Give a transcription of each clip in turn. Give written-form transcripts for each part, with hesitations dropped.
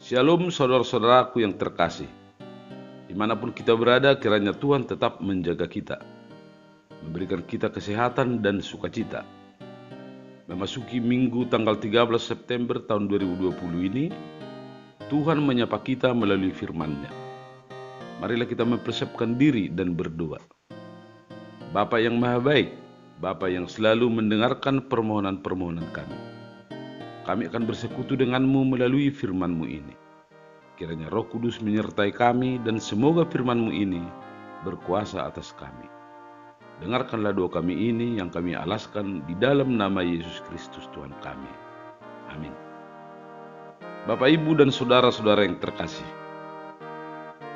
Shalom saudara-saudaraku yang terkasih. Dimanapun kita berada, kiranya Tuhan tetap menjaga kita, memberikan kita kesehatan dan sukacita. Memasuki minggu tanggal 13 September tahun 2020 ini, Tuhan menyapa kita melalui firman-Nya. Marilah kita mempersiapkan diri dan berdoa. Bapa yang Maha Baik, Bapa yang selalu mendengarkan permohonan-permohonan kami akan bersekutu denganmu melalui firman-Mu ini. Kiranya Roh Kudus menyertai kami dan semoga firman-Mu ini berkuasa atas kami. Dengarkanlah doa kami ini yang kami alaskan di dalam nama Yesus Kristus Tuhan kami. Amin. Bapak, Ibu, dan saudara-saudara yang terkasih.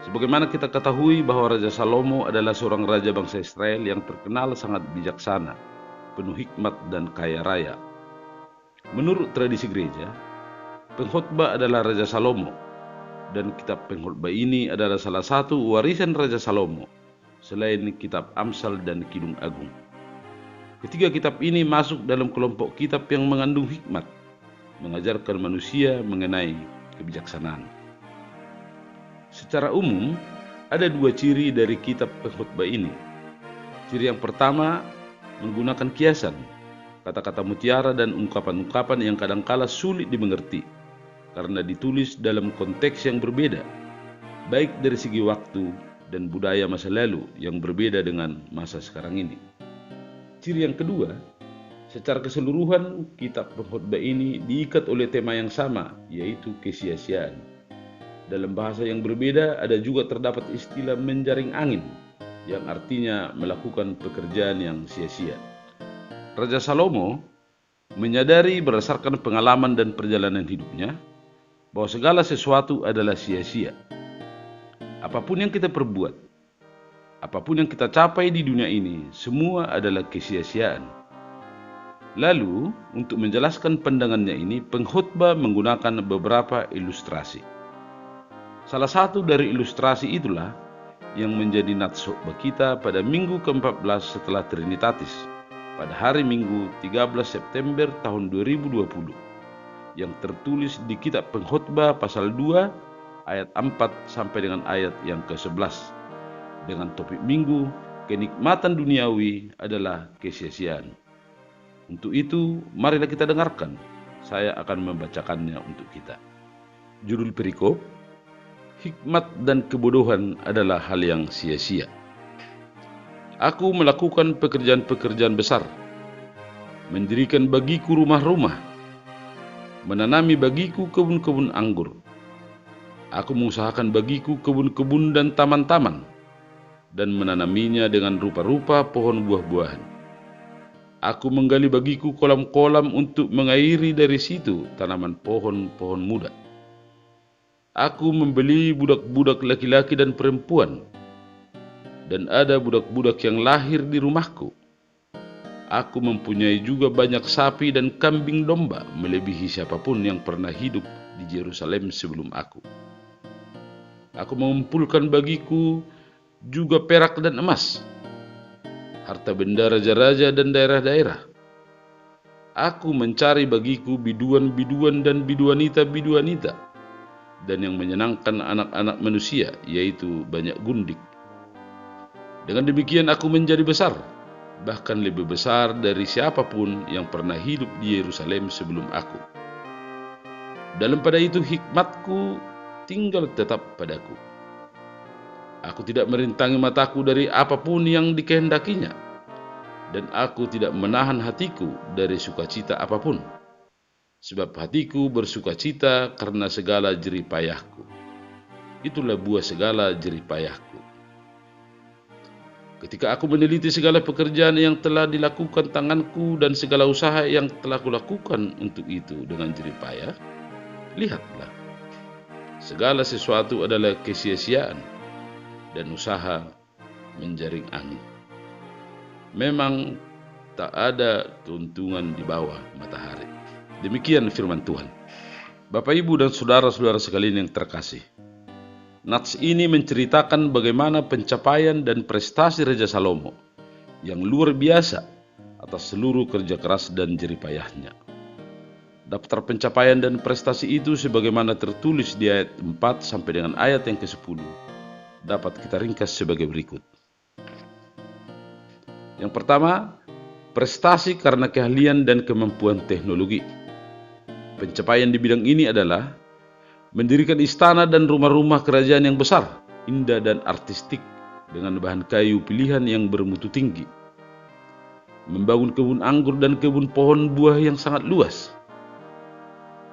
Sebagaimana kita ketahui bahwa Raja Salomo adalah seorang raja bangsa Israel yang terkenal sangat bijaksana, penuh hikmat dan kaya raya. Menurut tradisi gereja, pengkhotbah adalah Raja Salomo, dan kitab pengkhotbah ini adalah salah satu warisan Raja Salomo, selain kitab Amsal dan Kidung Agung. Ketiga kitab ini masuk dalam kelompok kitab yang mengandung hikmat, mengajarkan manusia mengenai kebijaksanaan. Secara umum, ada dua ciri dari kitab pengkhotbah ini. Ciri yang pertama, menggunakan kiasan, kata-kata mutiara dan ungkapan-ungkapan yang kadangkala sulit dimengerti karena ditulis dalam konteks yang berbeda, baik dari segi waktu dan budaya masa lalu yang berbeda dengan masa sekarang ini. Ciri yang kedua, secara keseluruhan kitab pengkhotbah ini diikat oleh tema yang sama, yaitu kesia-siaan. Dalam bahasa yang berbeda ada juga terdapat istilah menjaring angin, yang artinya melakukan pekerjaan yang sia-sia. Raja Salomo menyadari berdasarkan pengalaman dan perjalanan hidupnya bahwa segala sesuatu adalah sia-sia. Apapun yang kita perbuat, apapun yang kita capai di dunia ini, semua adalah kesia-siaan. Lalu, untuk menjelaskan pandangannya ini, pengkhotbah menggunakan beberapa ilustrasi. Salah satu dari ilustrasi itulah yang menjadi natskhotbah kita pada minggu ke-14 setelah Trinitatis, pada hari Minggu 13 September tahun 2020, yang tertulis di kitab pengkhotbah pasal 2 ayat 4 sampai dengan ayat yang ke-11, dengan topik minggu, kenikmatan duniawi adalah kesia-siaan. Untuk itu, marilah kita dengarkan. Saya akan membacakannya untuk kita. Judul perikop, hikmat dan kebodohan adalah hal yang sia-sia. Aku melakukan pekerjaan-pekerjaan besar, mendirikan bagiku rumah-rumah, menanami bagiku kebun-kebun anggur. Aku mengusahakan bagiku kebun-kebun dan taman-taman, dan menanaminya dengan rupa-rupa pohon buah-buahan. Aku menggali bagiku kolam-kolam untuk mengairi dari situ tanaman pohon-pohon muda. Aku membeli budak-budak laki-laki dan perempuan, dan ada budak-budak yang lahir di rumahku. Aku mempunyai juga banyak sapi dan kambing domba, melebihi siapapun yang pernah hidup di Yerusalem sebelum aku. Aku mengumpulkan bagiku juga perak dan emas, harta benda raja-raja dan daerah-daerah. Aku mencari bagiku biduan-biduan dan biduanita-biduanita, dan yang menyenangkan anak-anak manusia, yaitu banyak gundik. Dengan demikian aku menjadi besar, bahkan lebih besar dari siapapun yang pernah hidup di Yerusalem sebelum aku. Dalam pada itu hikmatku tinggal tetap padaku. Aku tidak merintangi mataku dari apapun yang dikehendakinya, dan aku tidak menahan hatiku dari sukacita apapun, sebab hatiku bersukacita karena segala jerih payahku. Itulah buah segala jerih payahku. Ketika aku meneliti segala pekerjaan yang telah dilakukan tanganku dan segala usaha yang telah kulakukan untuk itu dengan jerih payah, lihatlah, segala sesuatu adalah kesia-siaan dan usaha menjaring angin. Memang tak ada keuntungan di bawah matahari. Demikian firman Tuhan. Bapak, Ibu, dan saudara-saudara sekalian yang terkasih, nats ini menceritakan bagaimana pencapaian dan prestasi Raja Salomo yang luar biasa atas seluruh kerja keras dan jerih payahnya. Daftar pencapaian dan prestasi itu sebagaimana tertulis di ayat 4 sampai dengan ayat yang ke-10 dapat kita ringkas sebagai berikut. Yang pertama, prestasi karena keahlian dan kemampuan teknologi. Pencapaian di bidang ini adalah mendirikan istana dan rumah-rumah kerajaan yang besar, indah dan artistik dengan bahan kayu pilihan yang bermutu tinggi. Membangun kebun anggur dan kebun pohon buah yang sangat luas.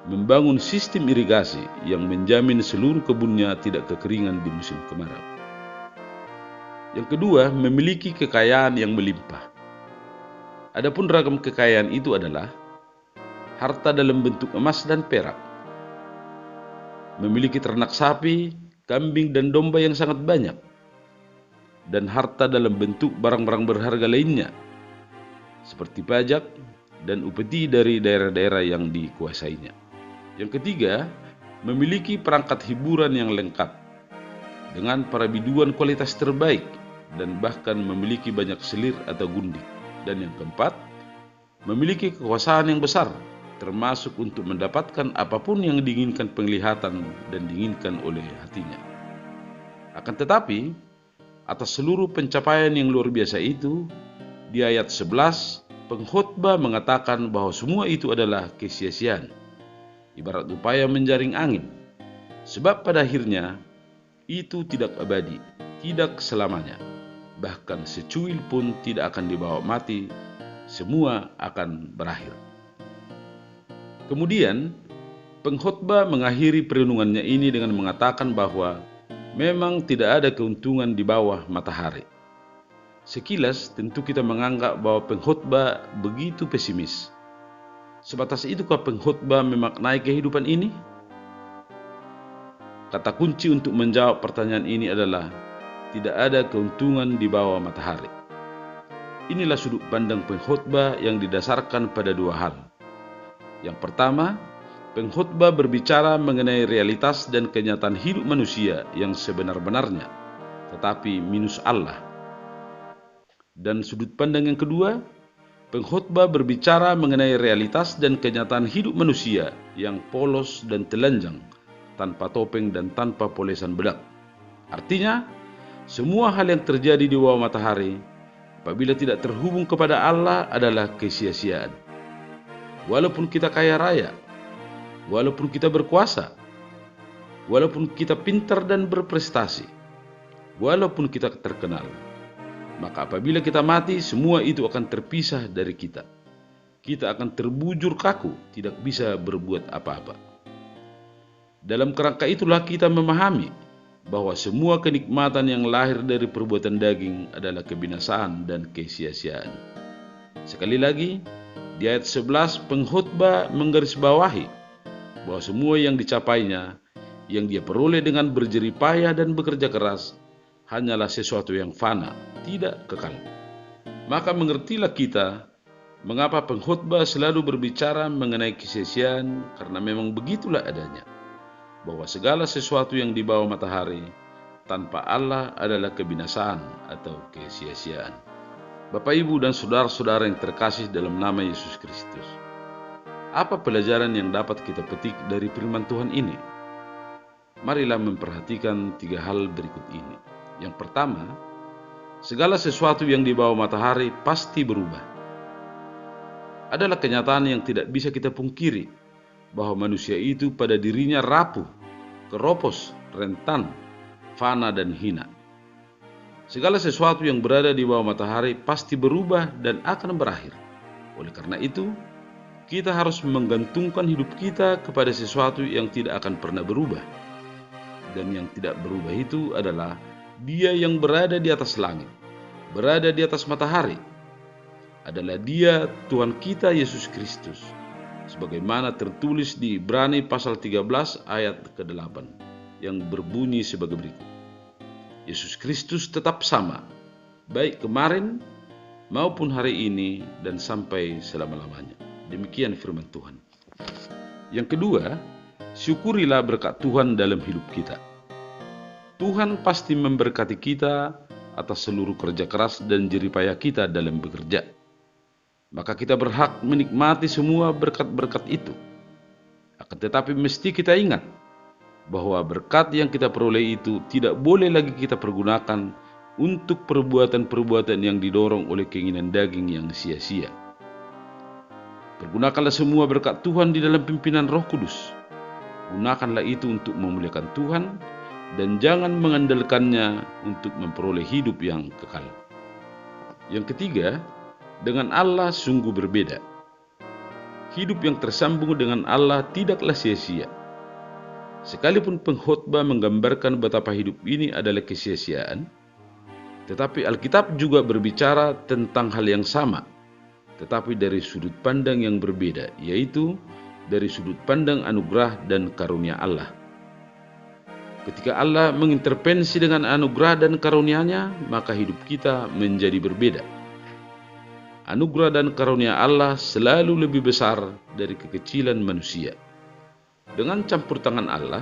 Membangun sistem irigasi yang menjamin seluruh kebunnya tidak kekeringan di musim kemarau. Yang kedua, memiliki kekayaan yang melimpah. Adapun ragam kekayaan itu adalah harta dalam bentuk emas dan perak, memiliki ternak sapi, kambing dan domba yang sangat banyak, dan harta dalam bentuk barang-barang berharga lainnya, seperti pajak dan upeti dari daerah-daerah yang dikuasainya. Yang ketiga, memiliki perangkat hiburan yang lengkap dengan para biduan kualitas terbaik dan bahkan memiliki banyak selir atau gundik. Dan yang keempat, memiliki kekuasaan yang besar termasuk untuk mendapatkan apapun yang diinginkan penglihatan dan diinginkan oleh hatinya. Akan tetapi, atas seluruh pencapaian yang luar biasa itu, di ayat 11, pengkhotbah mengatakan bahwa semua itu adalah kesia-siaan, ibarat upaya menjaring angin, sebab pada akhirnya itu tidak abadi, tidak selamanya, bahkan secuil pun tidak akan dibawa mati, semua akan berakhir. Kemudian, pengkhotbah mengakhiri perenungannya ini dengan mengatakan bahwa memang tidak ada keuntungan di bawah matahari. Sekilas tentu kita menganggap bahwa pengkhotbah begitu pesimis. Sebatas itukah pengkhotbah memaknai kehidupan ini? Kata kunci untuk menjawab pertanyaan ini adalah tidak ada keuntungan di bawah matahari. Inilah sudut pandang pengkhotbah yang didasarkan pada dua hal. Yang pertama, pengkhotbah berbicara mengenai realitas dan kenyataan hidup manusia yang sebenar-benarnya, tetapi minus Allah. Dan sudut pandang yang kedua, pengkhotbah berbicara mengenai realitas dan kenyataan hidup manusia yang polos dan telanjang, tanpa topeng dan tanpa polesan bedak. Artinya, semua hal yang terjadi di bawah matahari, apabila tidak terhubung kepada Allah adalah kesia-siaan. Walaupun kita kaya raya, walaupun kita berkuasa, walaupun kita pintar dan berprestasi, walaupun kita terkenal, maka apabila kita mati, semua itu akan terpisah dari kita. Kita akan terbujur kaku, tidak bisa berbuat apa-apa. Dalam kerangka itulah kita memahami bahwa semua kenikmatan yang lahir dari perbuatan daging adalah kebinasaan dan kesia-siaan. Sekali lagi, di ayat 11 pengkhotbah menggarisbawahi bahwa semua yang dicapainya, yang dia peroleh dengan berjerih payah dan bekerja keras, hanyalah sesuatu yang fana, tidak kekal. Maka mengertilah kita mengapa pengkhotbah selalu berbicara mengenai kesia-siaan, karena memang begitulah adanya, bahwa segala sesuatu yang di bawah matahari tanpa Allah adalah kebinasaan atau kesia-siaan. Bapak, Ibu, dan saudara-saudara yang terkasih dalam nama Yesus Kristus, apa pelajaran yang dapat kita petik dari firman Tuhan ini? Marilah memperhatikan tiga hal berikut ini. Yang pertama, segala sesuatu yang di bawah matahari pasti berubah. Adalah kenyataan yang tidak bisa kita pungkiri bahwa manusia itu pada dirinya rapuh, keropos, rentan, fana dan hina. Segala sesuatu yang berada di bawah matahari pasti berubah dan akan berakhir. Oleh karena itu, kita harus menggantungkan hidup kita kepada sesuatu yang tidak akan pernah berubah. Dan yang tidak berubah itu adalah Dia yang berada di atas langit, berada di atas matahari, adalah Dia Tuhan kita Yesus Kristus, sebagaimana tertulis di Ibrani pasal 13 ayat ke-8 yang berbunyi sebagai berikut. Yesus Kristus tetap sama, baik kemarin maupun hari ini dan sampai selama-lamanya. Demikian firman Tuhan. Yang kedua, syukurilah berkat Tuhan dalam hidup kita. Tuhan pasti memberkati kita atas seluruh kerja keras dan jerih payah kita dalam bekerja. Maka kita berhak menikmati semua berkat-berkat itu. Akan tetapi mesti kita ingat bahwa berkat yang kita peroleh itu tidak boleh lagi kita pergunakan untuk perbuatan-perbuatan yang didorong oleh keinginan daging yang sia-sia. Pergunakanlah semua berkat Tuhan di dalam pimpinan Roh Kudus. Gunakanlah itu untuk memuliakan Tuhan dan jangan mengandalkannya untuk memperoleh hidup yang kekal. Yang ketiga, dengan Allah sungguh berbeda. Hidup yang tersambung dengan Allah tidaklah sia-sia. Sekalipun pengkhotbah menggambarkan betapa hidup ini adalah kesia-siaan, tetapi Alkitab juga berbicara tentang hal yang sama, tetapi dari sudut pandang yang berbeda, yaitu dari sudut pandang anugerah dan karunia Allah. Ketika Allah mengintervensi dengan anugerah dan karunia-Nya, maka hidup kita menjadi berbeda. Anugerah dan karunia Allah selalu lebih besar dari kekecilan manusia. Dengan campur tangan Allah,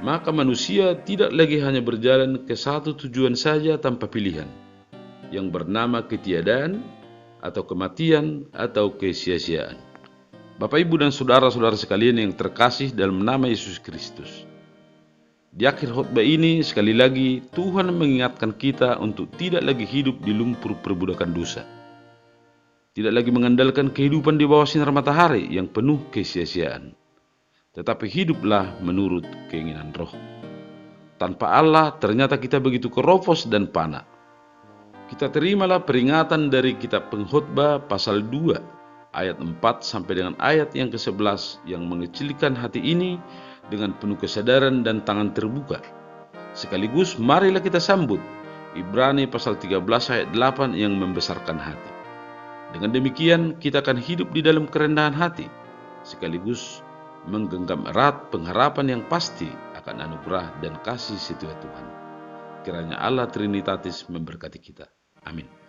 maka manusia tidak lagi hanya berjalan ke satu tujuan saja tanpa pilihan, yang bernama ketiadaan atau kematian atau kesia-siaan. Bapak, Ibu, dan saudara-saudara sekalian yang terkasih dalam nama Yesus Kristus, di akhir khotbah ini sekali lagi Tuhan mengingatkan kita untuk tidak lagi hidup di lumpur perbudakan dosa. Tidak lagi mengandalkan kehidupan di bawah sinar matahari yang penuh kesia-siaan, tetapi hiduplah menurut keinginan roh. Tanpa Allah ternyata kita begitu keropos dan fana. Kita terimalah peringatan dari kitab Pengkhotbah pasal 2 ayat 4 sampai dengan ayat yang ke-11 yang mengecilkan hati ini dengan penuh kesadaran dan tangan terbuka. Sekaligus marilah kita sambut Ibrani pasal 13 ayat 8 yang membesarkan hati. Dengan demikian kita akan hidup di dalam kerendahan hati, sekaligus menggenggam erat pengharapan yang pasti akan anugerah dan kasih setia Tuhan. Kiranya Allah Trinitatis memberkati kita. Amin.